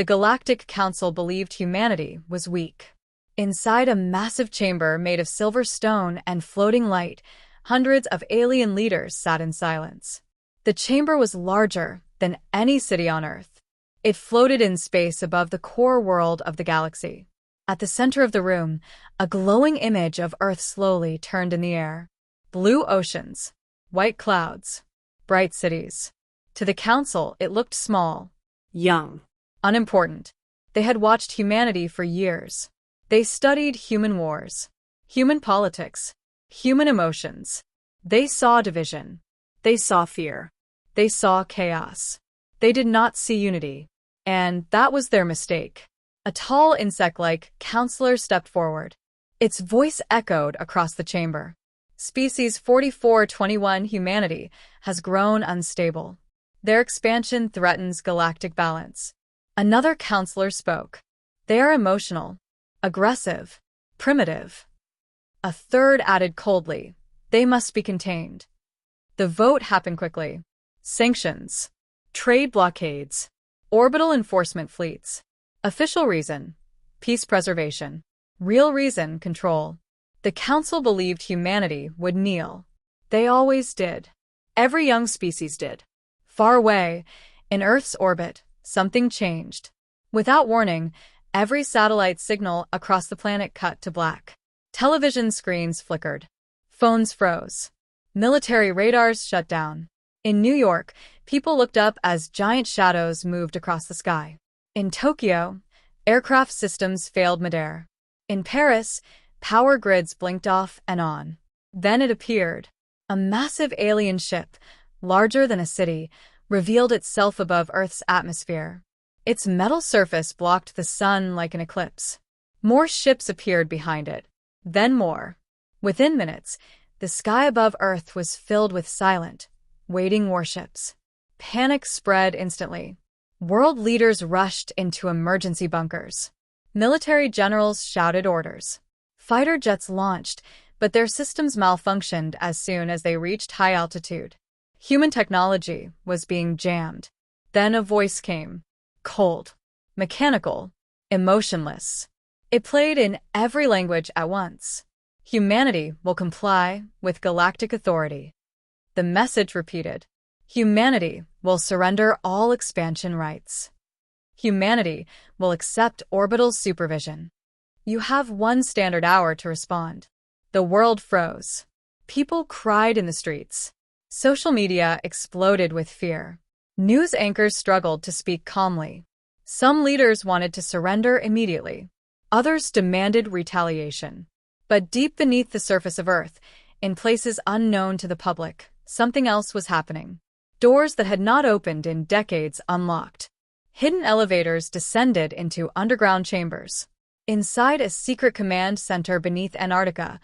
The Galactic Council believed humanity was weak. Inside a massive chamber made of silver stone and floating light, hundreds of alien leaders sat in silence. The chamber was larger than any city on Earth. It floated in space above the core world of the galaxy. At the center of the room, a glowing image of Earth slowly turned in the air. Blue oceans, white clouds, bright cities. To the council, it looked small, young, unimportant. They had watched humanity for years. They studied human wars, human politics, human emotions. They saw division. They saw fear. They saw chaos. They did not see unity. And that was their mistake. A tall insect-like counselor stepped forward. Its voice echoed across the chamber. Species 4421 humanity has grown unstable. Their expansion threatens galactic balance. Another counselor spoke. They are emotional, aggressive, primitive. A third added coldly, they must be contained. The vote happened quickly. Sanctions, trade blockades, orbital enforcement fleets. Official reason, peace preservation. Real reason, control. The council believed humanity would kneel. They always did. Every young species did. Far away, in Earth's orbit, something changed. Without warning, every satellite signal across the planet cut to black. Television screens flickered. Phones froze. Military radars shut down. In New York, people looked up as giant shadows moved across the sky. In Tokyo, aircraft systems failed midair. In Paris, power grids blinked off and on. Then it appeared. A massive alien ship, larger than a city, revealed itself above Earth's atmosphere. Its metal surface blocked the sun like an eclipse. More ships appeared behind it. Then more. Within minutes, the sky above Earth was filled with silent, waiting warships. Panic spread instantly. World leaders rushed into emergency bunkers. Military generals shouted orders. Fighter jets launched, but their systems malfunctioned as soon as they reached high altitude. Human technology was being jammed. Then a voice came. Cold, mechanical, emotionless. It played in every language at once. Humanity will comply with galactic authority. The message repeated. Humanity will surrender all expansion rights. Humanity will accept orbital supervision. You have 1 standard hour to respond. The world froze. People cried in the streets. Social media exploded with fear. News anchors struggled to speak calmly. Some leaders wanted to surrender immediately. Others demanded retaliation. But deep beneath the surface of Earth, in places unknown to the public, something else was happening. Doors that had not opened in decades unlocked. Hidden elevators descended into underground chambers. Inside a secret command center beneath Antarctica,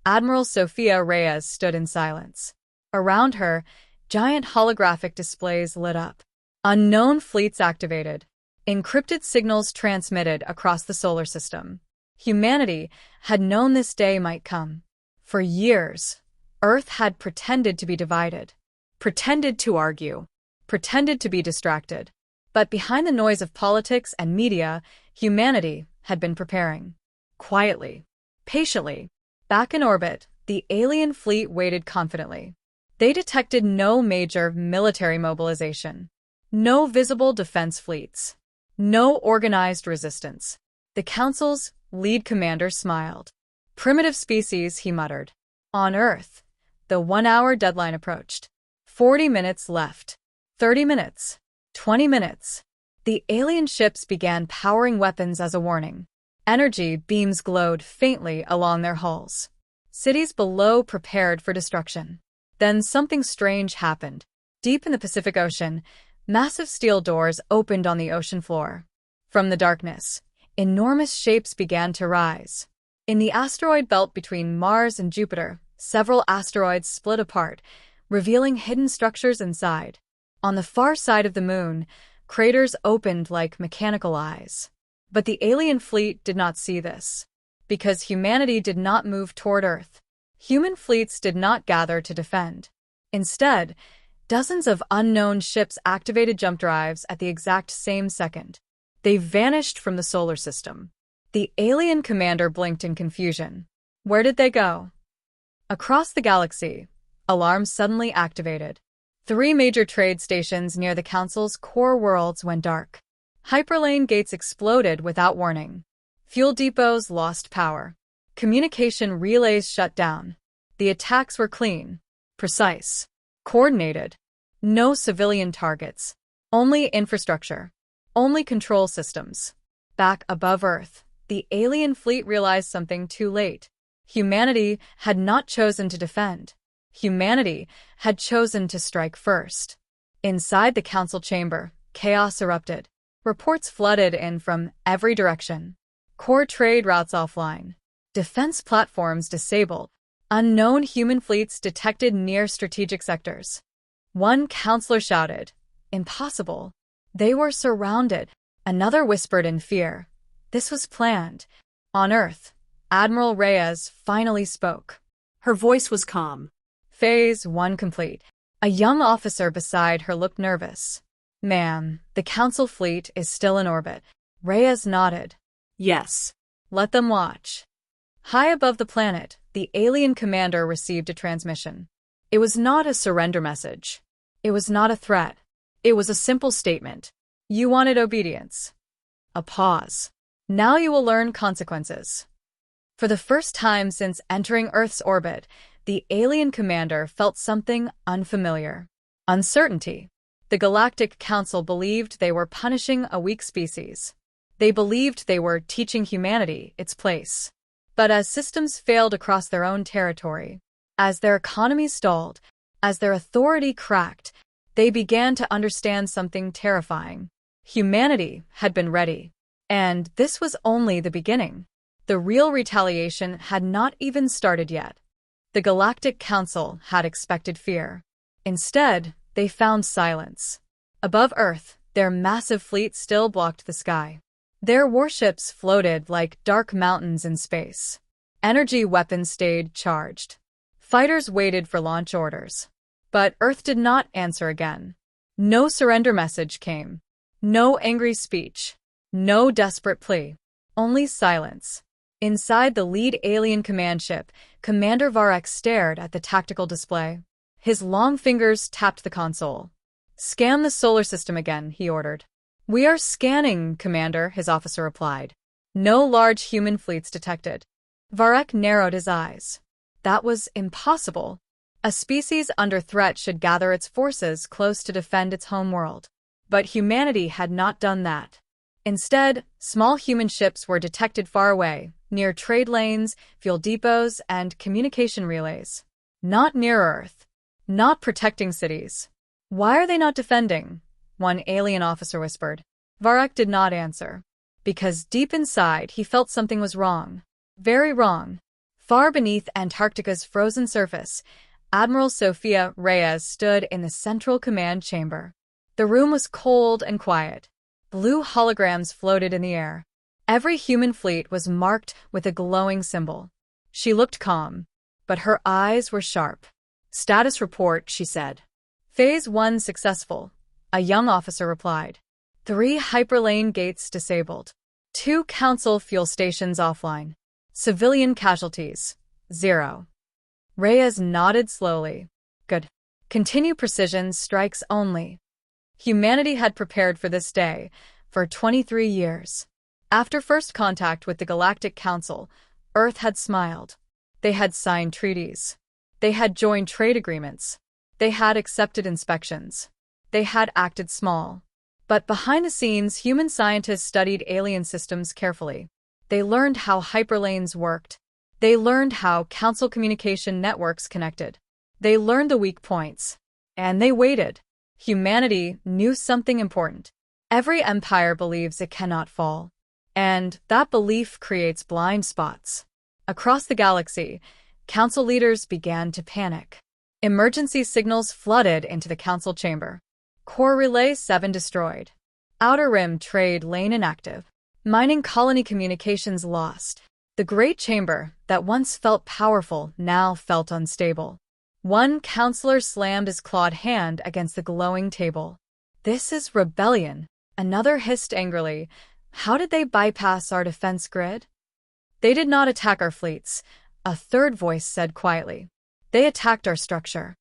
Admiral Sofia Reyes stood in silence. Around her, giant holographic displays lit up. Unknown fleets activated. Encrypted signals transmitted across the solar system. Humanity had known this day might come. For years, Earth had pretended to be divided, pretended to argue, pretended to be distracted. But behind the noise of politics and media, humanity had been preparing. Quietly, patiently. Back in orbit, the alien fleet waited confidently. They detected no major military mobilization, no visible defense fleets, no organized resistance. The Council's lead commander smiled. Primitive species, he muttered. On Earth, the 1-hour deadline approached. 40 minutes left. 30 minutes. 20 minutes. The alien ships began powering weapons as a warning. Energy beams glowed faintly along their hulls. Cities below prepared for destruction. Then something strange happened. Deep in the Pacific Ocean, massive steel doors opened on the ocean floor. From the darkness, enormous shapes began to rise. In the asteroid belt between Mars and Jupiter, several asteroids split apart, revealing hidden structures inside. On the far side of the moon, craters opened like mechanical eyes. But the alien fleet did not see this. Because humanity did not move toward Earth. Human fleets did not gather to defend. Instead, dozens of unknown ships activated jump drives at the exact same second. They vanished from the solar system. The alien commander blinked in confusion. Where did they go? Across the galaxy, alarms suddenly activated. 3 major trade stations near the Council's core worlds went dark. Hyperlane gates exploded without warning. Fuel depots lost power. Communication relays shut down. The attacks were clean, precise, coordinated. No civilian targets. Only infrastructure. Only control systems. Back above Earth, the alien fleet realized something too late. Humanity had not chosen to defend. Humanity had chosen to strike first. Inside the council chamber, chaos erupted. Reports flooded in from every direction. Core trade routes offline. Defense platforms disabled. Unknown human fleets detected near strategic sectors. One counselor shouted, "Impossible." They were surrounded. Another whispered in fear. This was planned. On Earth, Admiral Reyes finally spoke. Her voice was calm. Phase 1 complete. A young officer beside her looked nervous. "Ma'am, the Council fleet is still in orbit." Reyes nodded. Yes. "Let them watch." High above the planet, the alien commander received a transmission. It was not a surrender message. It was not a threat. It was a simple statement. You wanted obedience. A pause. Now you will learn consequences. For the first time since entering Earth's orbit, the alien commander felt something unfamiliar. Uncertainty. The Galactic Council believed they were punishing a weak species. They believed they were teaching humanity its place. But as systems failed across their own territory, as their economies stalled, as their authority cracked, they began to understand something terrifying. Humanity had been ready. And this was only the beginning. The real retaliation had not even started yet. The Galactic Council had expected fear. Instead, they found silence. Above Earth, their massive fleet still blocked the sky. Their warships floated like dark mountains in space. Energy weapons stayed charged. Fighters waited for launch orders. But Earth did not answer again. No surrender message came. No angry speech. No desperate plea. Only silence. Inside the lead alien command ship, Commander Varek stared at the tactical display. His long fingers tapped the console. "Scan the solar system again," he ordered. "We are scanning, Commander," his officer replied. No large human fleets detected. Varek narrowed his eyes. That was impossible. A species under threat should gather its forces close to defend its home world. But humanity had not done that. Instead, small human ships were detected far away, near trade lanes, fuel depots, and communication relays. Not near Earth. Not protecting cities. "Why are they not defending?" one alien officer whispered. Varek did not answer. Because deep inside he felt something was wrong. Very wrong. Far beneath Antarctica's frozen surface, Admiral Sofia Reyes stood in the central command chamber. The room was cold and quiet. Blue holograms floated in the air. Every human fleet was marked with a glowing symbol. She looked calm, but her eyes were sharp. "Status report," she said. "Phase 1 successful," a young officer replied. 3 hyperlane gates disabled. 2 council fuel stations offline. Civilian casualties, 0. Reyes nodded slowly. "Good. Continue precision strikes only." Humanity had prepared for this day for 23 years. After first contact with the Galactic Council, Earth had smiled. They had signed treaties. They had joined trade agreements. They had accepted inspections. They had acted small. But behind the scenes, human scientists studied alien systems carefully. They learned how hyperlanes worked. They learned how council communication networks connected. They learned the weak points. And they waited. Humanity knew something important. Every empire believes it cannot fall. And that belief creates blind spots. Across the galaxy, council leaders began to panic. Emergency signals flooded into the council chamber. Core Relay 7 destroyed. Outer Rim trade lane inactive. Mining colony communications lost. The Great Chamber, that once felt powerful, now felt unstable. One counselor slammed his clawed hand against the glowing table. "This is rebellion," another hissed angrily. How did they bypass our defense grid? They did not attack our fleets, a third voice said quietly. They attacked our structure.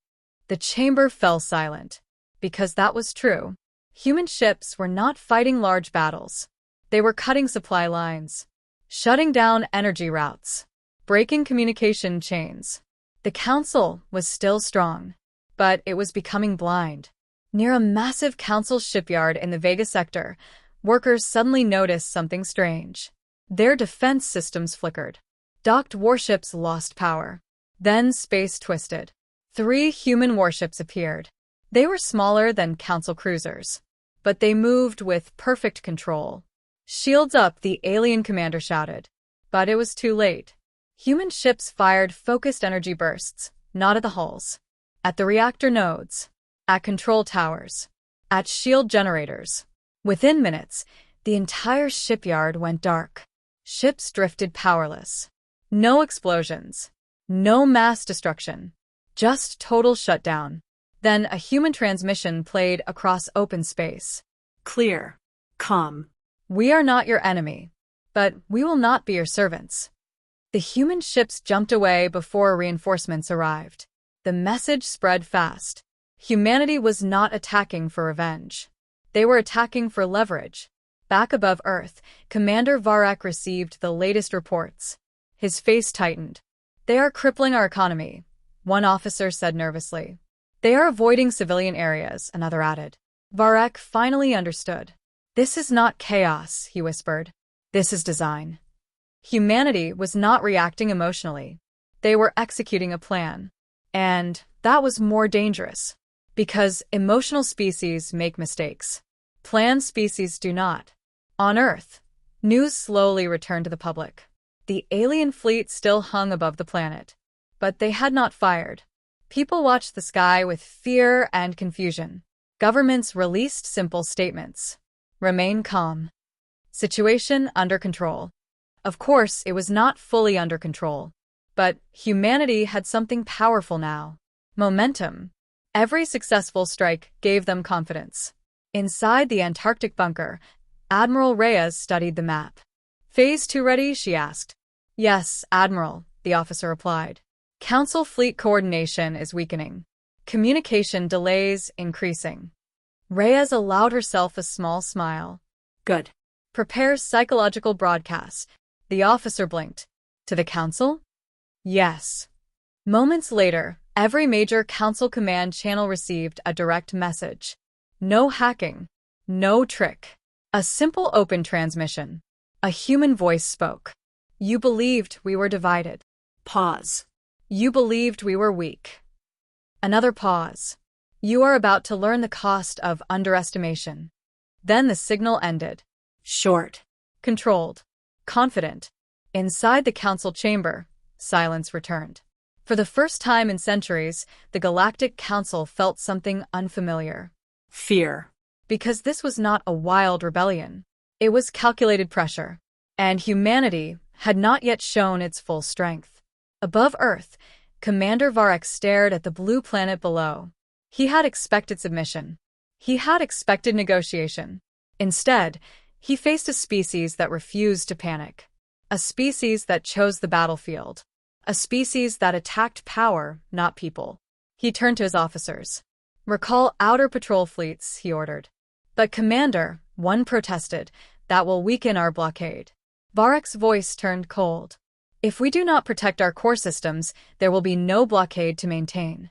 The chamber fell silent. Because that was true. Human ships were not fighting large battles. They were cutting supply lines, shutting down energy routes, breaking communication chains. The council was still strong, but it was becoming blind. Near a massive council shipyard in the Vega sector, workers suddenly noticed something strange. Their defense systems flickered. Docked warships lost power. Then space twisted. 3 human warships appeared. They were smaller than council cruisers, but they moved with perfect control. "Shields up," the alien commander shouted. But it was too late. Human ships fired focused energy bursts, not at the hulls, at the reactor nodes, at control towers, at shield generators. Within minutes, the entire shipyard went dark. Ships drifted powerless. No explosions. No mass destruction. Just total shutdown. Then a human transmission played across open space. Clear. Calm. "We are not your enemy, but we will not be your servants." The human ships jumped away before reinforcements arrived. The message spread fast. Humanity was not attacking for revenge. They were attacking for leverage. Back above Earth, Commander Varak received the latest reports. His face tightened. "They are crippling our economy," one officer said nervously. "They are avoiding civilian areas," another added. Varak finally understood. "This is not chaos," he whispered. "This is design." Humanity was not reacting emotionally. They were executing a plan. And that was more dangerous. Because emotional species make mistakes. Planned species do not. On Earth, news slowly returned to the public. The alien fleet still hung above the planet. But they had not fired. People watched the sky with fear and confusion. Governments released simple statements. "Remain calm. Situation under control." Of course, it was not fully under control. But humanity had something powerful now. Momentum. Every successful strike gave them confidence. Inside the Antarctic bunker, Admiral Reyes studied the map. "Phase 2 ready?" she asked. "Yes, Admiral," the officer replied. "Council fleet coordination is weakening. Communication delays increasing." Reyes allowed herself a small smile. "Good." "Prepare psychological broadcasts." The officer blinked. "To the council?" "Yes." Moments later, every major council command channel received a direct message. No hacking. No trick. A simple open transmission. A human voice spoke. "You believed we were divided." Pause. "You believed we were weak." Another pause. "You are about to learn the cost of underestimation." Then the signal ended. Short. Controlled. Confident. Inside the council chamber, silence returned. For the first time in centuries, the Galactic Council felt something unfamiliar. Fear. Because this was not a wild rebellion. It was calculated pressure. And humanity had not yet shown its full strength. Above Earth, Commander Varak stared at the blue planet below. He had expected submission. He had expected negotiation. Instead, he faced a species that refused to panic. A species that chose the battlefield. A species that attacked power, not people. He turned to his officers. "Recall outer patrol fleets," he ordered. "But Commander," one protested, "that will weaken our blockade." Varak's voice turned cold. "If we do not protect our core systems, there will be no blockade to maintain."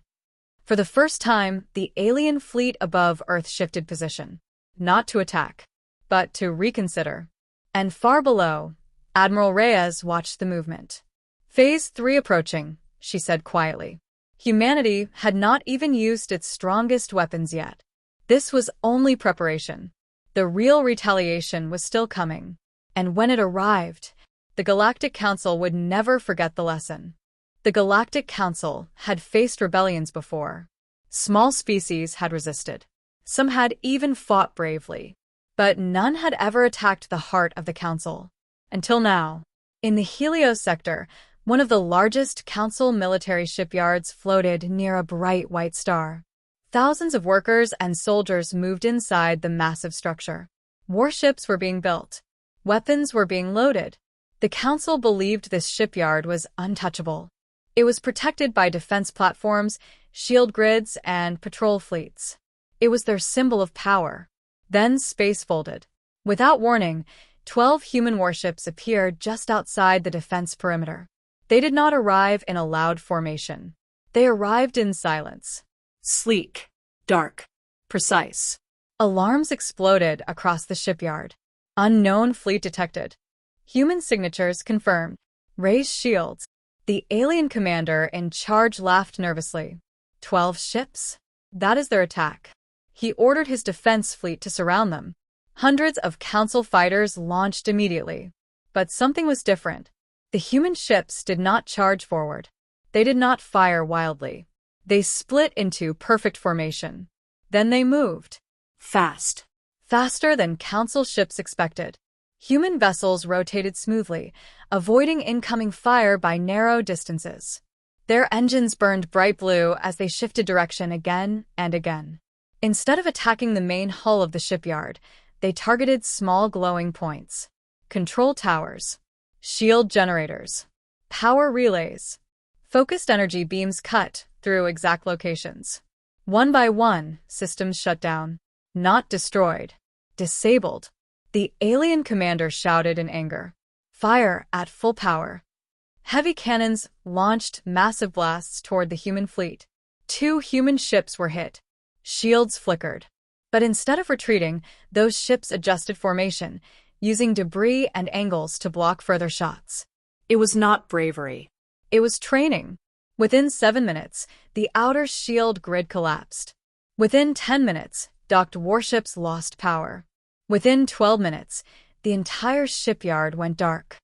For the first time, the alien fleet above Earth shifted position. Not to attack, but to reconsider. And far below, Admiral Reyes watched the movement. "Phase 3 approaching," she said quietly. Humanity had not even used its strongest weapons yet. This was only preparation. The real retaliation was still coming. And when it arrived, the Galactic Council would never forget the lesson. The Galactic Council had faced rebellions before. Small species had resisted. Some had even fought bravely. But none had ever attacked the heart of the Council. Until now. In the Helios sector, one of the largest Council military shipyards floated near a bright white star. Thousands of workers and soldiers moved inside the massive structure. Warships were being built. Weapons were being loaded. The Council believed this shipyard was untouchable. It was protected by defense platforms, shield grids, and patrol fleets. It was their symbol of power. Then space folded. Without warning, 12 human warships appeared just outside the defense perimeter. They did not arrive in a loud formation. They arrived in silence. Sleek. Dark. Precise. Alarms exploded across the shipyard. Unknown fleet detected. Human signatures confirmed. Raised shields. The alien commander in charge laughed nervously. 12 ships? That is their attack. He ordered his defense fleet to surround them. Hundreds of Council fighters launched immediately. But something was different. The human ships did not charge forward. They did not fire wildly. They split into perfect formation. Then they moved. Fast. Faster than Council ships expected. Human vessels rotated smoothly, avoiding incoming fire by narrow distances. Their engines burned bright blue as they shifted direction again and again. Instead of attacking the main hull of the shipyard, they targeted small glowing points. Control towers. Shield generators. Power relays. Focused energy beams cut through exact locations. One by one, systems shut down. Not destroyed. Disabled. The alien commander shouted in anger. Fire at full power. Heavy cannons launched massive blasts toward the human fleet. 2 human ships were hit. Shields flickered. But instead of retreating, those ships adjusted formation, using debris and angles to block further shots. It was not bravery. It was training. Within 7 minutes, the outer shield grid collapsed. Within 10 minutes, docked warships lost power. Within 12 minutes, the entire shipyard went dark.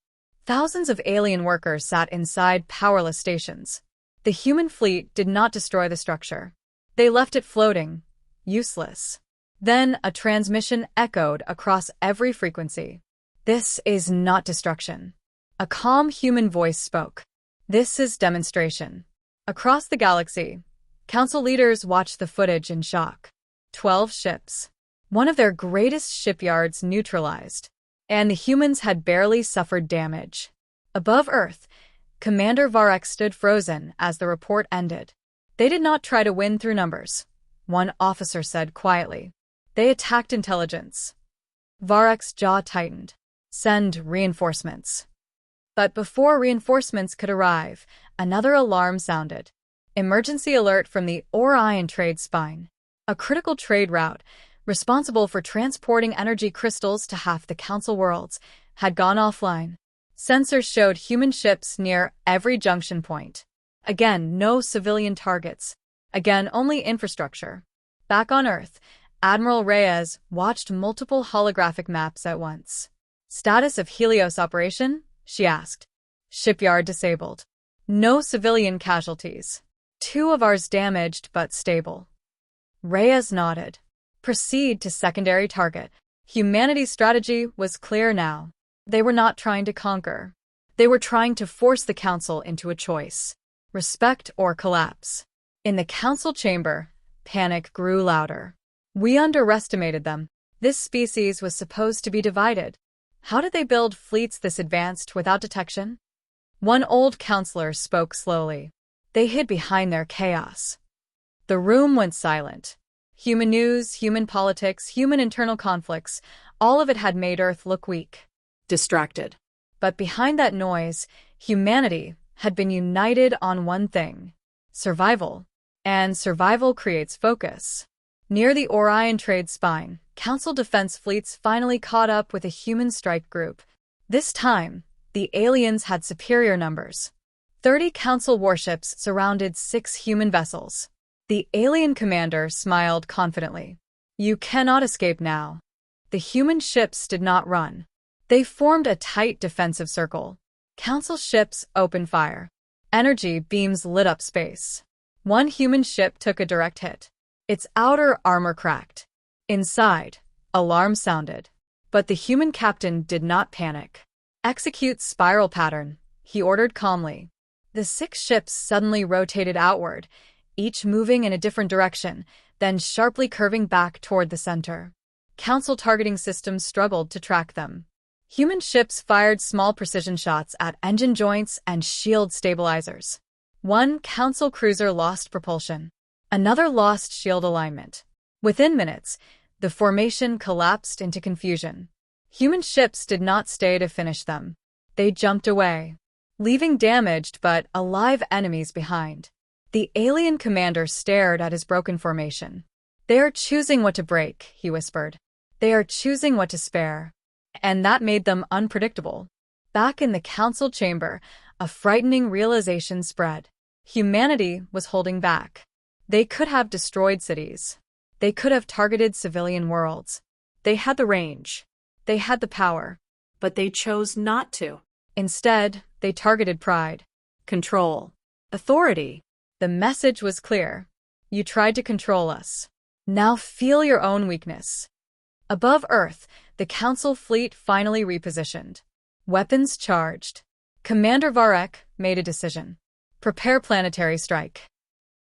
Thousands of alien workers sat inside powerless stations. The human fleet did not destroy the structure. They left it floating, useless. Then a transmission echoed across every frequency. This is not destruction. A calm human voice spoke. This is demonstration. Across the galaxy, Council leaders watched the footage in shock. 12 ships. One of their greatest shipyards neutralized. And the humans had barely suffered damage. Above Earth, Commander Varek stood frozen as the report ended. They did not try to win through numbers, one officer said quietly. They attacked intelligence. Varek's jaw tightened. Send reinforcements. But before reinforcements could arrive, another alarm sounded. Emergency alert from the Orion trade spine, a critical trade route responsible for transporting energy crystals to half the Council worlds, had gone offline. Sensors showed human ships near every junction point. Again, no civilian targets. Again, only infrastructure. Back on Earth, Admiral Reyes watched multiple holographic maps at once. Status of Helios operation? She asked. Shipyard disabled. No civilian casualties. 2 of ours damaged but stable. Reyes nodded. Proceed to secondary target. Humanity's strategy was clear now. They were not trying to conquer. They were trying to force the Council into a choice. Respect or collapse. In the Council chamber, panic grew louder. We underestimated them. This species was supposed to be divided. How did they build fleets this advanced without detection? One old counselor spoke slowly. They hid behind their chaos. The room went silent. Human news, human politics, human internal conflicts, all of it had made Earth look weak. Distracted. But behind that noise, humanity had been united on one thing: survival. And survival creates focus. Near the Orion trade spine, Council defense fleets finally caught up with a human strike group. This time, the aliens had superior numbers. 30 Council warships surrounded 6 human vessels. The alien commander smiled confidently. You cannot escape now. The human ships did not run. They formed a tight defensive circle. Council ships opened fire. Energy beams lit up space. One human ship took a direct hit. Its outer armor cracked. Inside, alarm sounded. But the human captain did not panic. Execute spiral pattern, he ordered calmly. The 6 ships suddenly rotated outward, each moving in a different direction, then sharply curving back toward the center. Council targeting systems struggled to track them. Human ships fired small precision shots at engine joints and shield stabilizers. One Council cruiser lost propulsion. Another lost shield alignment. Within minutes, the formation collapsed into confusion. Human ships did not stay to finish them. They jumped away, leaving damaged but alive enemies behind. The alien commander stared at his broken formation. "They are choosing what to break," he whispered. "They are choosing what to spare." And that made them unpredictable. Back in the council chamber, a frightening realization spread. Humanity was holding back. They could have destroyed cities. They could have targeted civilian worlds. They had the range. They had the power. But they chose not to. Instead, they targeted pride, Control. Authority. The message was clear. You tried to control us. Now feel your own weakness. Above Earth, the Council fleet finally repositioned. Weapons charged. Commander Varek made a decision. Prepare planetary strike.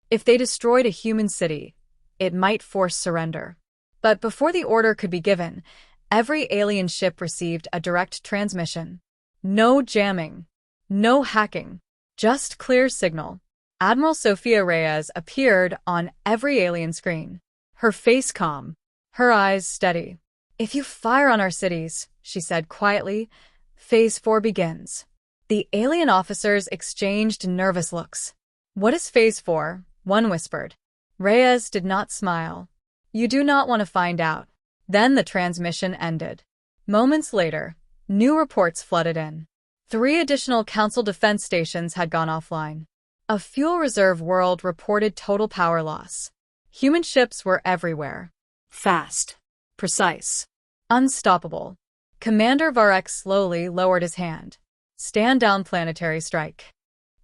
If they destroyed a human city, it might force surrender. But before the order could be given, every alien ship received a direct transmission. No jamming. No hacking. Just clear signal. Admiral Sofia Reyes appeared on every alien screen. Her face calm. Her eyes steady. "If you fire on our cities," she said quietly, "Phase 4 begins." The alien officers exchanged nervous looks. "What is Phase 4? One whispered. Reyes did not smile. "You do not want to find out." Then the transmission ended. Moments later, new reports flooded in. 3 additional Council defense stations had gone offline. A fuel reserve world reported total power loss. Human ships were everywhere. Fast. Precise. Unstoppable. Commander Varek slowly lowered his hand. "Stand down, planetary strike."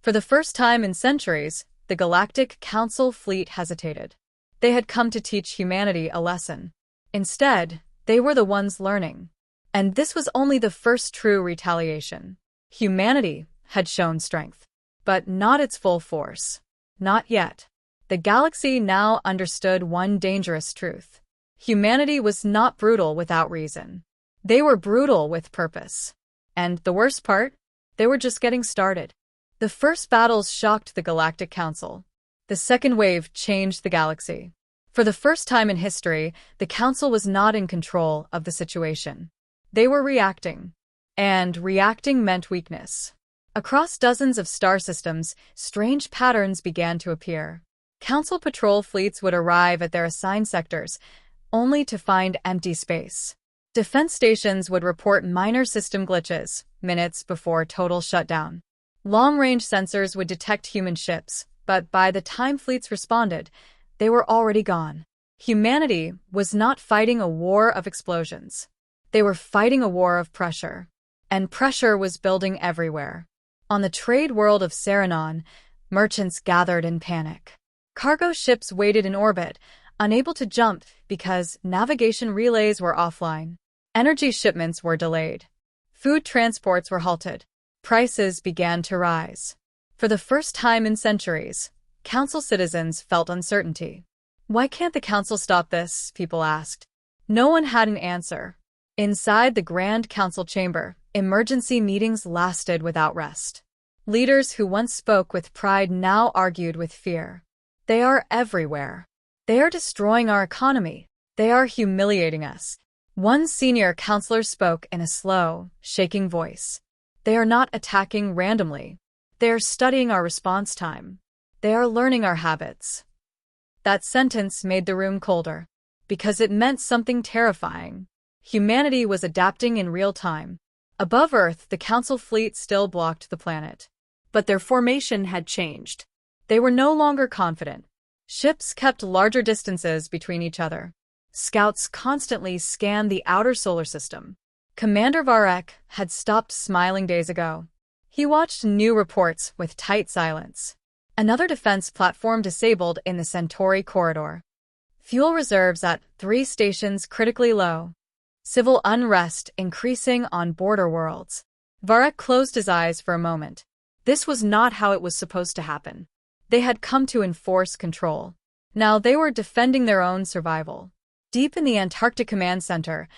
For the first time in centuries, the Galactic Council fleet hesitated. They had come to teach humanity a lesson. Instead, they were the ones learning. And this was only the first true retaliation. Humanity had shown strength, but not its full force. Not yet. The galaxy now understood one dangerous truth. Humanity was not brutal without reason. They were brutal with purpose. And the worst part? They were just getting started. The first battles shocked the Galactic Council. The second wave changed the galaxy. For the first time in history, the Council was not in control of the situation. They were reacting. And reacting meant weakness. Across dozens of star systems, strange patterns began to appear. Council patrol fleets would arrive at their assigned sectors, only to find empty space. Defense stations would report minor system glitches, minutes before total shutdown. Long-range sensors would detect human ships, but by the time fleets responded, they were already gone. Humanity was not fighting a war of explosions. They were fighting a war of pressure. And pressure was building everywhere. On the trade world of Saranon, merchants gathered in panic. Cargo ships waited in orbit, unable to jump because navigation relays were offline. Energy shipments were delayed. Food transports were halted. Prices began to rise. For the first time in centuries, Council citizens felt uncertainty. Why can't the Council stop this? People asked. No one had an answer. Inside the Grand Council chamber, emergency meetings lasted without rest. Leaders who once spoke with pride now argued with fear. They are everywhere. They are destroying our economy. They are humiliating us. One senior counselor spoke in a slow, shaking voice. They are not attacking randomly. They are studying our response time. They are learning our habits. That sentence made the room colder, because it meant something terrifying. Humanity was adapting in real time. Above Earth, the Council fleet still blocked the planet. But their formation had changed. They were no longer confident. Ships kept larger distances between each other. Scouts constantly scanned the outer solar system. Commander Varek had stopped smiling days ago. He watched new reports with tight silence. Another defense platform disabled in the Centauri corridor. Fuel reserves at 3 stations critically low. Civil unrest increasing on border worlds. Varek closed his eyes for a moment. This was not how it was supposed to happen. They had come to enforce control. Now they were defending their own survival. Deep in the Antarctic Command Center,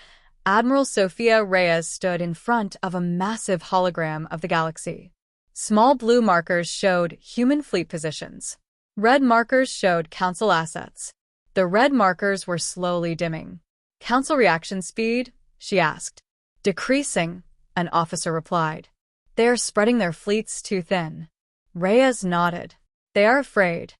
Admiral Sophia Reyes stood in front of a massive hologram of the galaxy. Small blue markers showed human fleet positions. Red markers showed Council assets. The red markers were slowly dimming. "Council reaction speed?" she asked. "Decreasing," an officer replied. "They are spreading their fleets too thin." Reyes nodded. "They are afraid."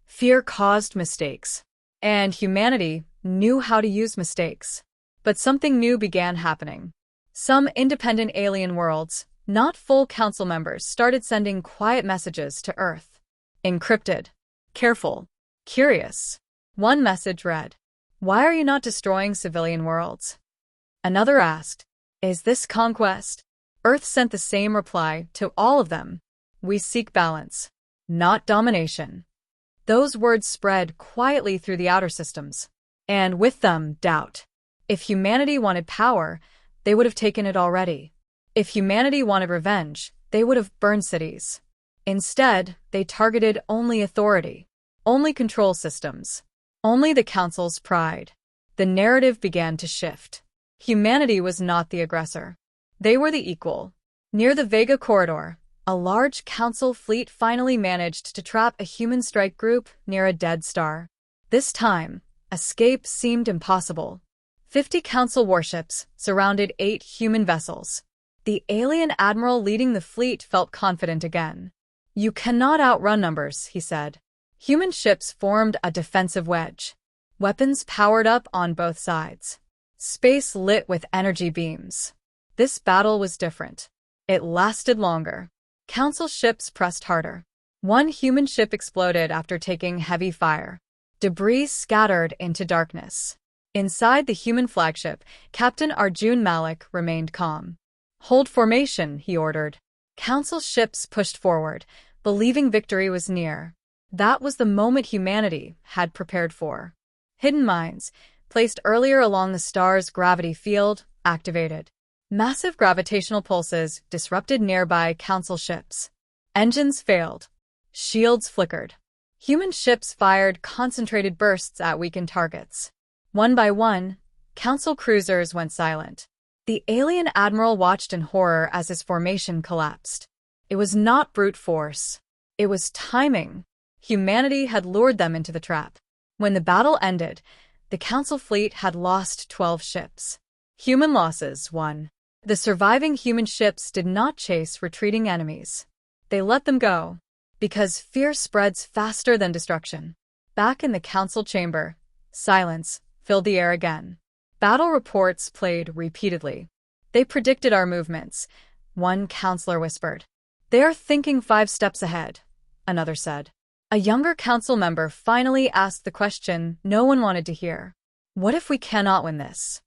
Fear caused mistakes, and humanity knew how to use mistakes. But something new began happening. Some independent alien worlds, not full council members, started sending quiet messages to Earth. Encrypted. Careful. Curious. One message read, "Why are you not destroying civilian worlds?" Another asked, "Is this conquest?" Earth sent the same reply to all of them. "We seek balance, not domination." Those words spread quietly through the outer systems, and with them, doubt. If humanity wanted power, they would have taken it already. If humanity wanted revenge, they would have burned cities. Instead, they targeted only authority, only control systems, only the Council's pride. The narrative began to shift. Humanity was not the aggressor. They were the equal. Near the Vega Corridor, a large Council fleet finally managed to trap a human strike group near a dead star. This time, escape seemed impossible. 50 Council warships surrounded 8 human vessels. The alien admiral leading the fleet felt confident again. "You cannot outrun numbers," he said. Human ships formed a defensive wedge. Weapons powered up on both sides. Space lit with energy beams. This battle was different. It lasted longer. Council ships pressed harder. One human ship exploded after taking heavy fire. Debris scattered into darkness. Inside the human flagship, Captain Arjun Malik remained calm. "Hold formation," he ordered. Council ships pushed forward, believing victory was near. That was the moment humanity had prepared for. Hidden mines, placed earlier along the star's gravity field, activated. Massive gravitational pulses disrupted nearby Council ships. Engines failed. Shields flickered. Human ships fired concentrated bursts at weakened targets. One by one, Council cruisers went silent. The alien admiral watched in horror as his formation collapsed. It was not brute force. It was timing. Humanity had lured them into the trap. When the battle ended, the Council fleet had lost 12 ships. Human losses, 1. The surviving human ships did not chase retreating enemies. They let them go, because fear spreads faster than destruction. Back in the Council chamber, silence filled the air again. Battle reports played repeatedly. "They predicted our movements," one counselor whispered. "They are thinking 5 steps ahead," another said. A younger council member finally asked the question no one wanted to hear. "What if we cannot win this?"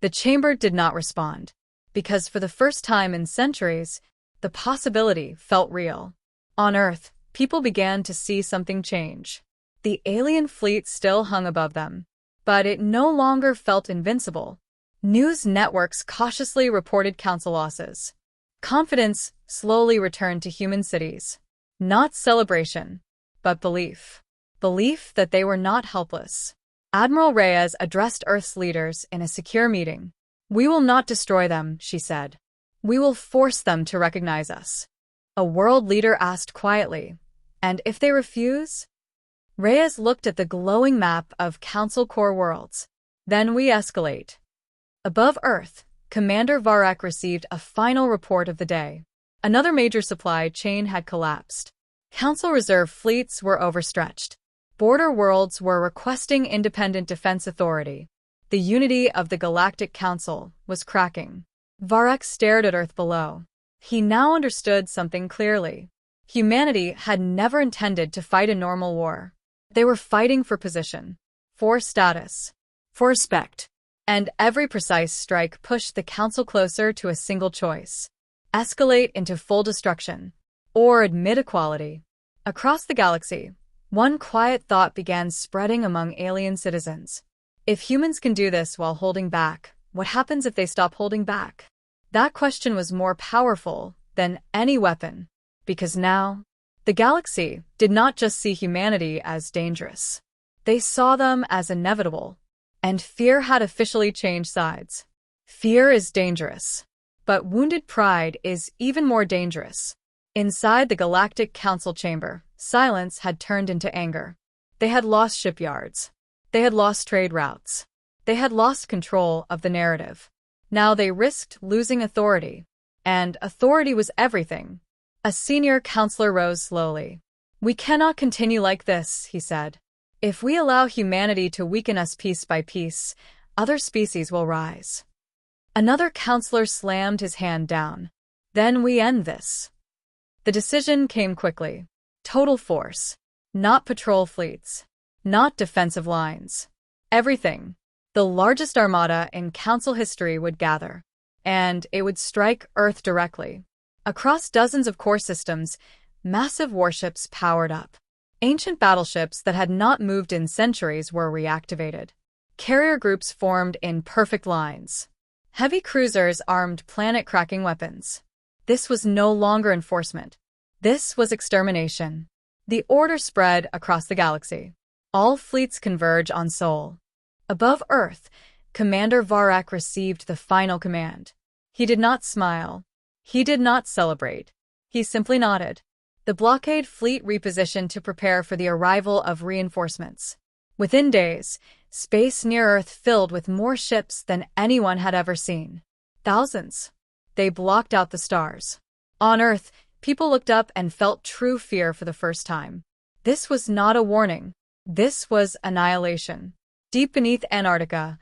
The chamber did not respond, because for the first time in centuries, the possibility felt real. On Earth, people began to see something change. The alien fleet still hung above them, but it no longer felt invincible. News networks cautiously reported council losses. Confidence slowly returned to human cities. Not celebration, but belief. Belief that they were not helpless. Admiral Reyes addressed Earth's leaders in a secure meeting. "We will not destroy them," she said. "We will force them to recognize us." A world leader asked quietly, "And if they refuse?" Reyes looked at the glowing map of Council core worlds. "Then we escalate." Above Earth, Commander Varak received a final report of the day. Another major supply chain had collapsed. Council reserve fleets were overstretched. Border worlds were requesting independent defense authority. The unity of the Galactic Council was cracking. Varak stared at Earth below. He now understood something clearly. Humanity had never intended to fight a normal war. They were fighting for position, for status, for respect. And every precise strike pushed the Council closer to a single choice: escalate into full destruction, or admit equality. Across the galaxy, one quiet thought began spreading among alien citizens. If humans can do this while holding back, what happens if they stop holding back? That question was more powerful than any weapon, because now, the galaxy did not just see humanity as dangerous. They saw them as inevitable, and fear had officially changed sides. Fear is dangerous. But wounded pride is even more dangerous. Inside the Galactic Council chamber, silence had turned into anger. They had lost shipyards. They had lost trade routes. They had lost control of the narrative. Now they risked losing authority. And authority was everything. A senior counselor rose slowly. "We cannot continue like this," he said. "If we allow humanity to weaken us piece by piece, other species will rise." Another counselor slammed his hand down. "Then we end this." The decision came quickly. Total force. Not patrol fleets. Not defensive lines. Everything. The largest armada in Council history would gather. And it would strike Earth directly. Across dozens of core systems, massive warships powered up. Ancient battleships that had not moved in centuries were reactivated. Carrier groups formed in perfect lines. Heavy cruisers armed planet-cracking weapons. This was no longer enforcement. This was extermination. The order spread across the galaxy. All fleets converge on Sol. Above Earth, Commander Varak received the final command. He did not smile. He did not celebrate. He simply nodded. The blockade fleet repositioned to prepare for the arrival of reinforcements. Within days, space near Earth filled with more ships than anyone had ever seen. Thousands. They blocked out the stars. On Earth, people looked up and felt true fear for the first time. This was not a warning. This was annihilation. Deep beneath Antarctica,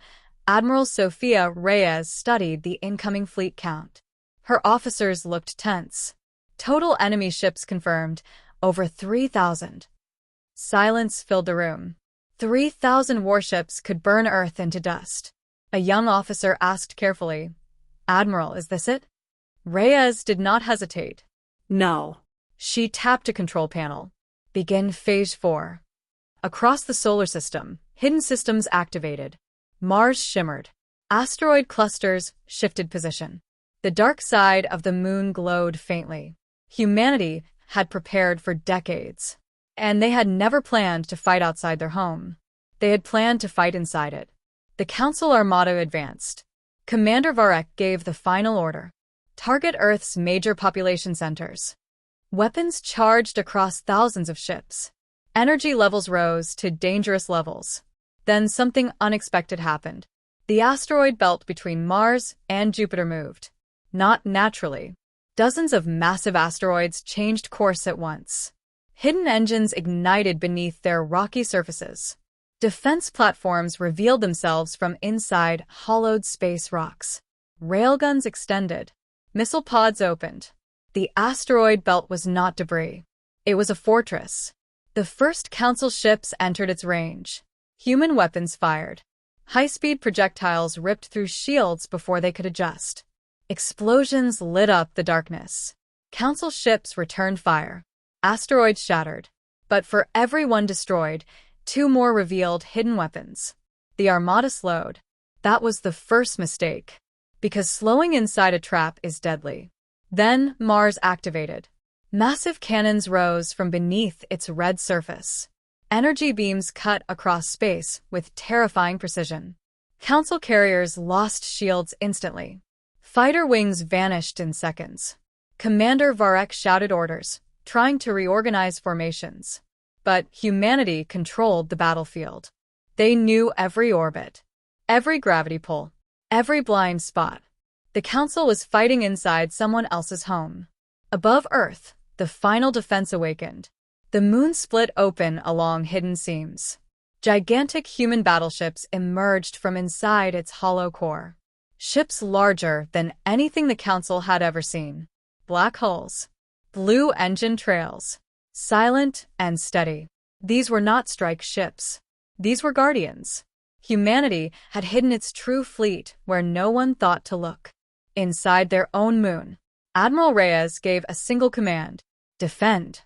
Admiral Sofia Reyes studied the incoming fleet count. Her officers looked tense. Total enemy ships confirmed, over 3,000. Silence filled the room. 3,000 warships could burn Earth into dust. A young officer asked carefully, "Admiral, is this it?" Reyes did not hesitate. No. She tapped a control panel. "Begin Phase 4. Across the solar system, hidden systems activated. Mars shimmered. Asteroid clusters shifted position. The dark side of the moon glowed faintly. Humanity had prepared for decades. And they had never planned to fight outside their home. They had planned to fight inside it. The Council Armada advanced. Commander Varak gave the final order. Target Earth's major population centers. Weapons charged across thousands of ships. Energy levels rose to dangerous levels. Then something unexpected happened. The asteroid belt between Mars and Jupiter moved. Not naturally. Dozens of massive asteroids changed course at once. Hidden engines ignited beneath their rocky surfaces. Defense platforms revealed themselves from inside hollowed space rocks. Railguns extended. Missile pods opened. The asteroid belt was not debris. It was a fortress. The first Council ships entered its range. Human weapons fired. High-speed projectiles ripped through shields before they could adjust. Explosions lit up the darkness. Council ships returned fire. Asteroids shattered. But for every one destroyed, 2 more revealed hidden weapons. The Armada slowed. That was the first mistake. Because slowing inside a trap is deadly. Then Mars activated. Massive cannons rose from beneath its red surface. Energy beams cut across space with terrifying precision. Council carriers lost shields instantly. Fighter wings vanished in seconds. Commander Varak shouted orders, trying to reorganize formations. But humanity controlled the battlefield. They knew every orbit, every gravity pull, every blind spot. The Council was fighting inside someone else's home. Above Earth, the final defense awakened. The moon split open along hidden seams. Gigantic human battleships emerged from inside its hollow core. Ships larger than anything the Council had ever seen. Black hulls. Blue engine trails. Silent and steady. These were not strike ships. These were guardians. Humanity had hidden its true fleet where no one thought to look. Inside their own moon. Admiral Reyes gave a single command. Defend.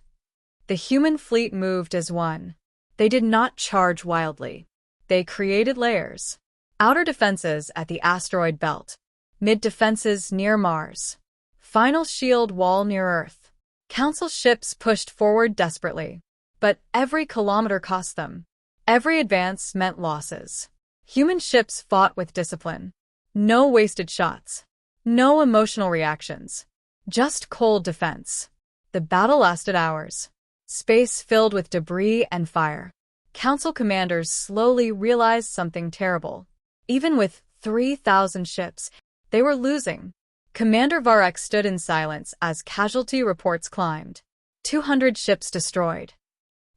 The human fleet moved as one. They did not charge wildly. They created layers. Outer defenses at the asteroid belt. Mid-defenses near Mars. Final shield wall near Earth. Council ships pushed forward desperately. But every kilometer cost them. Every advance meant losses. Human ships fought with discipline. No wasted shots. No emotional reactions. Just cold defense. The battle lasted hours. Space filled with debris and fire. Council commanders slowly realized something terrible. Even with 3,000 ships, they were losing. Commander Varek stood in silence as casualty reports climbed. 200 ships destroyed.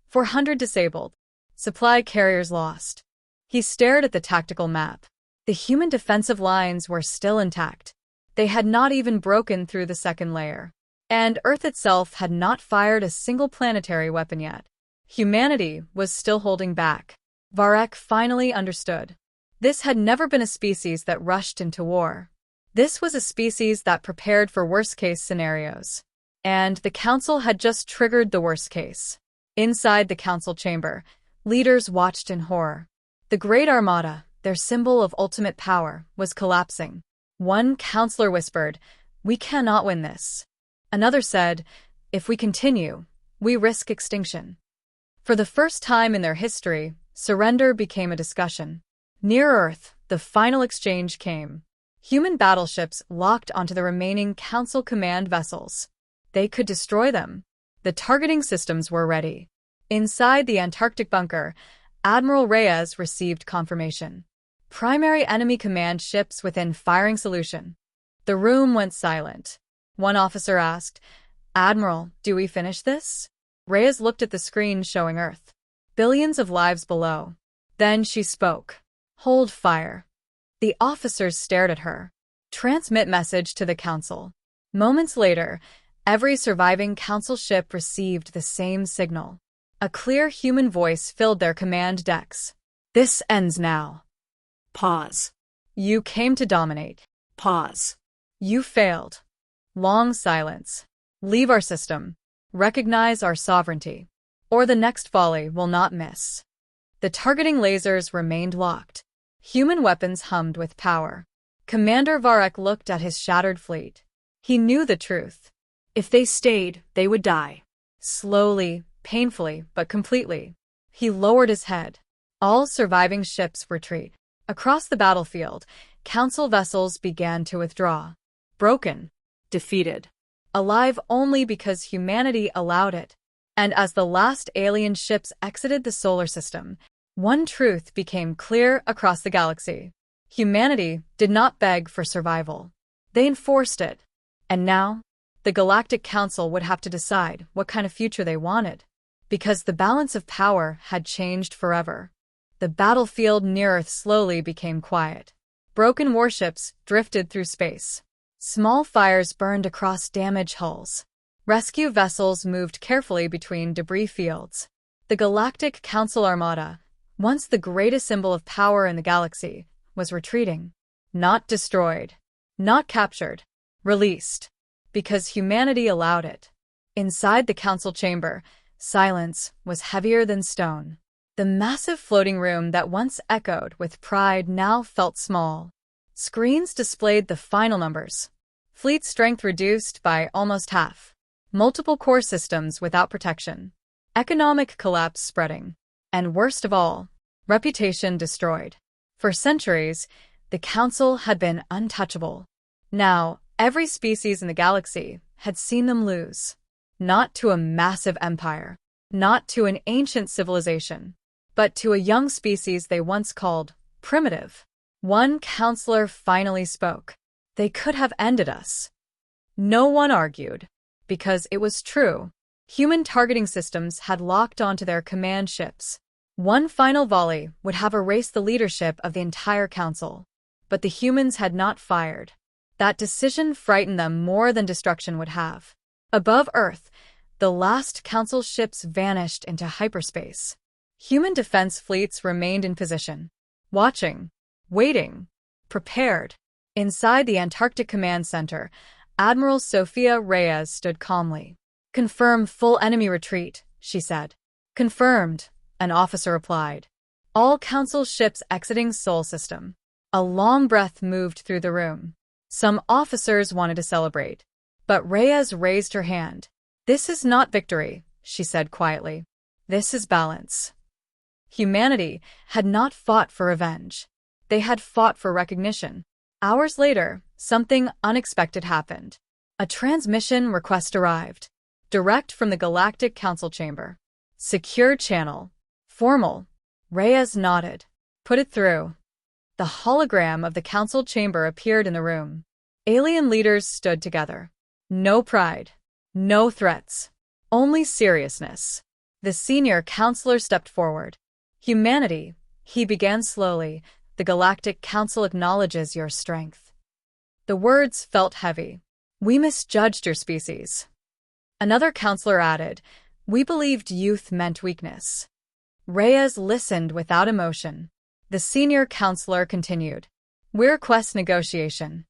400 disabled. Supply carriers lost. He stared at the tactical map. The human defensive lines were still intact. They had not even broken through the second layer. And Earth itself had not fired a single planetary weapon yet. Humanity was still holding back. Varek finally understood. This had never been a species that rushed into war. This was a species that prepared for worst-case scenarios. And the Council had just triggered the worst case. Inside the Council chamber, leaders watched in horror. The Great Armada, their symbol of ultimate power, was collapsing. One counselor whispered, "We cannot win this." Another said, "If we continue, we risk extinction." For the first time in their history, surrender became a discussion. Near Earth, the final exchange came. Human battleships locked onto the remaining Council command vessels. They could destroy them. The targeting systems were ready. Inside the Antarctic bunker, Admiral Reyes received confirmation. Primary enemy command ships within firing solution. The room went silent. One officer asked, "Admiral, do we finish this?" Reyes looked at the screen showing Earth. Billions of lives below. Then she spoke. "Hold fire." The officers stared at her. "Transmit message to the Council." Moments later, every surviving Council ship received the same signal. A clear human voice filled their command decks. "This ends now." Pause. "You came to dominate." Pause. "You failed." Long silence. "Leave our system. Recognize our sovereignty. Or the next volley will not miss." The targeting lasers remained locked. Human weapons hummed with power. Commander Varek looked at his shattered fleet. He knew the truth. If they stayed, they would die. Slowly, painfully, but completely. He lowered his head. All surviving ships retreat. Across the battlefield, Council vessels began to withdraw. Broken. Defeated. Alive only because humanity allowed it. And as the last alien ships exited the solar system, one truth became clear across the galaxy. Humanity did not beg for survival. They enforced it. And now, the Galactic Council would have to decide what kind of future they wanted. Because the balance of power had changed forever. The battlefield near Earth slowly became quiet. Broken warships drifted through space. Small fires burned across damaged hulls. Rescue vessels moved carefully between debris fields. The Galactic Council Armada, once the greatest symbol of power in the galaxy, was retreating. Not destroyed. Not captured. Released. Because humanity allowed it. Inside the Council chamber, silence was heavier than stone. The massive floating room that once echoed with pride now felt small. Screens displayed the final numbers. Fleet strength reduced by almost half. Multiple core systems without protection. Economic collapse spreading. And worst of all, reputation destroyed. For centuries, the Council had been untouchable. Now, every species in the galaxy had seen them lose. Not to a massive empire. Not to an ancient civilization. But to a young species they once called primitive. One counselor finally spoke. "They could have ended us." No one argued. Because it was true. Human targeting systems had locked onto their command ships. One final volley would have erased the leadership of the entire Council. But the humans had not fired. That decision frightened them more than destruction would have. Above Earth, the last Council ships vanished into hyperspace. Human defense fleets remained in position. Watching. Waiting. Prepared. Inside the Antarctic Command Center, Admiral Sofia Reyes stood calmly. "Confirm full enemy retreat," she said. "Confirmed," an officer replied. All Council ships exiting Sol system. A long breath moved through the room. Some officers wanted to celebrate. But Reyes raised her hand. "This is not victory," she said quietly. "This is balance." Humanity had not fought for revenge. They had fought for recognition. Hours later, something unexpected happened. A transmission request arrived, direct from the Galactic Council chamber. Secure channel. Formal. Reyes nodded. Put it through. The hologram of the council chamber appeared in the room. Alien leaders stood together. No pride. No threats. Only seriousness. The senior counselor stepped forward. Humanity, he began slowly, the Galactic Council acknowledges your strength. The words felt heavy. We misjudged your species. Another counselor added, we believed youth meant weakness. Reyes listened without emotion. The senior counselor continued. We request negotiation.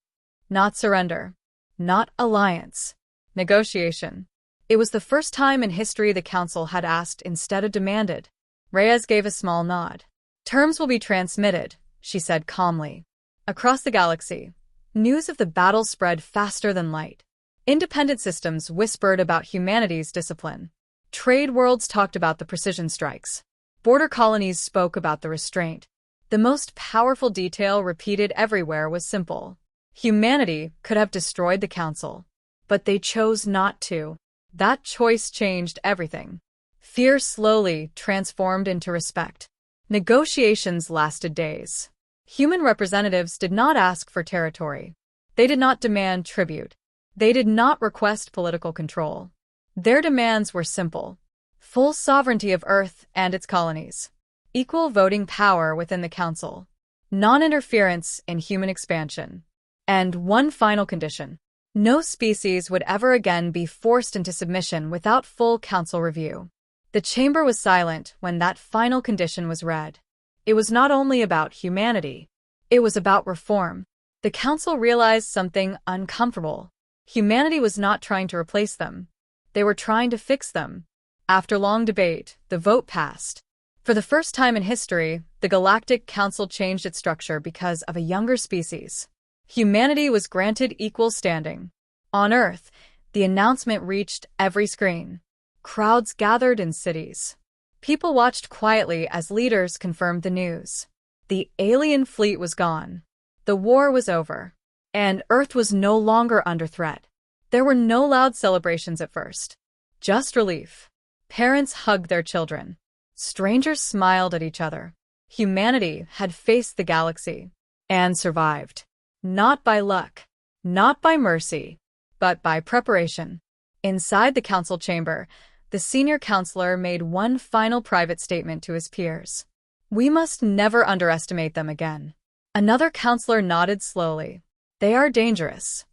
Not surrender. Not alliance. Negotiation. It was the first time in history the council had asked instead of demanded. Reyes gave a small nod. Terms will be transmitted, she said calmly. Across the galaxy, news of the battle spread faster than light. Independent systems whispered about humanity's discipline. Trade worlds talked about the precision strikes. Border colonies spoke about the restraint. The most powerful detail repeated everywhere was simple. Humanity could have destroyed the council, but they chose not to. That choice changed everything. Fear slowly transformed into respect. Negotiations lasted days. Human representatives did not ask for territory. They did not demand tribute. They did not request political control. Their demands were simple. Full sovereignty of Earth and its colonies. Equal voting power within the council. Non-interference in human expansion. And one final condition. No species would ever again be forced into submission without full council review. The chamber was silent when that final condition was read. It was not only about humanity. It was about reform. The council realized something uncomfortable. Humanity was not trying to replace them. They were trying to fix them. After long debate, the vote passed. For the first time in history, the Galactic Council changed its structure because of a younger species. Humanity was granted equal standing. On Earth, the announcement reached every screen. Crowds gathered in cities. People watched quietly as leaders confirmed the news. The alien fleet was gone. The war was over. And Earth was no longer under threat. There were no loud celebrations at first. Just relief. Parents hugged their children. Strangers smiled at each other. Humanity had faced the galaxy. And survived. Not by luck. Not by mercy. But by preparation. Inside the council chamber, the senior counselor made one final private statement to his peers. We must never underestimate them again. Another counselor nodded slowly. They are dangerous.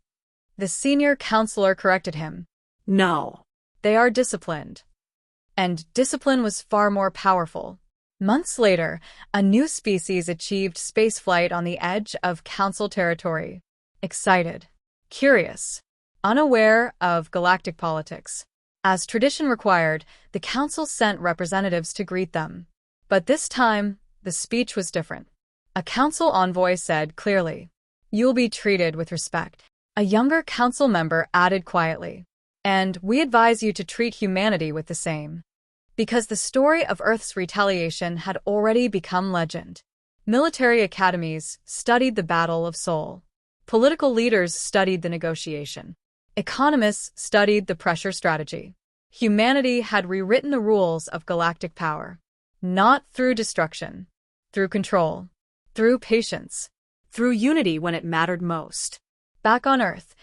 The senior counselor corrected him. No. They are disciplined. And discipline was far more powerful. Months later, a new species achieved spaceflight on the edge of council territory. Excited. Curious. Unaware of galactic politics. As tradition required, the council sent representatives to greet them. But this time, the speech was different. A council envoy said clearly, "You'll be treated with respect." A younger council member added quietly, "And we advise you to treat humanity with the same." Because the story of Earth's retaliation had already become legend. Military academies studied the Battle of Seoul. Political leaders studied the negotiation. Economists studied the pressure strategy. Humanity had rewritten the rules of galactic power. Not through destruction. Through control. Through patience. Through unity when it mattered most. Back on Earth,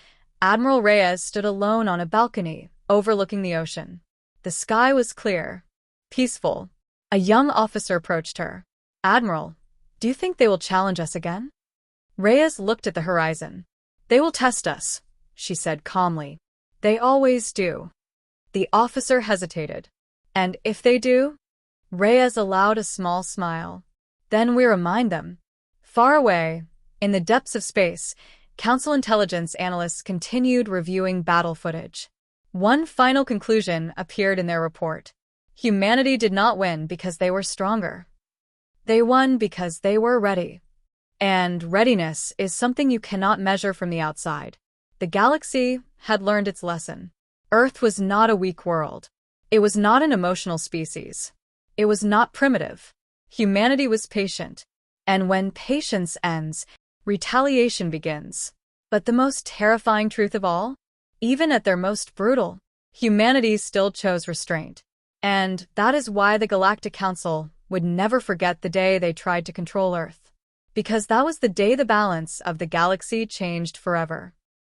Admiral Reyes stood alone on a balcony, overlooking the ocean. The sky was clear. Peaceful. A young officer approached her. "Admiral, do you think they will challenge us again?" Reyes looked at the horizon. "They will test us," she said calmly. "They always do." The officer hesitated. "And if they do?" Reyes allowed a small smile. "Then we remind them." Far away, in the depths of space, Council intelligence analysts continued reviewing battle footage. One final conclusion appeared in their report. Humanity did not win because they were stronger. They won because they were ready. And readiness is something you cannot measure from the outside. The galaxy had learned its lesson. Earth was not a weak world. It was not an emotional species. It was not primitive. Humanity was patient. And when patience ends, Retaliation begins. But the most terrifying truth of all? Even at their most brutal, humanity still chose restraint. And that is why the Galactic Council would never forget the day they tried to control Earth. Because that was the day the balance of the galaxy changed forever.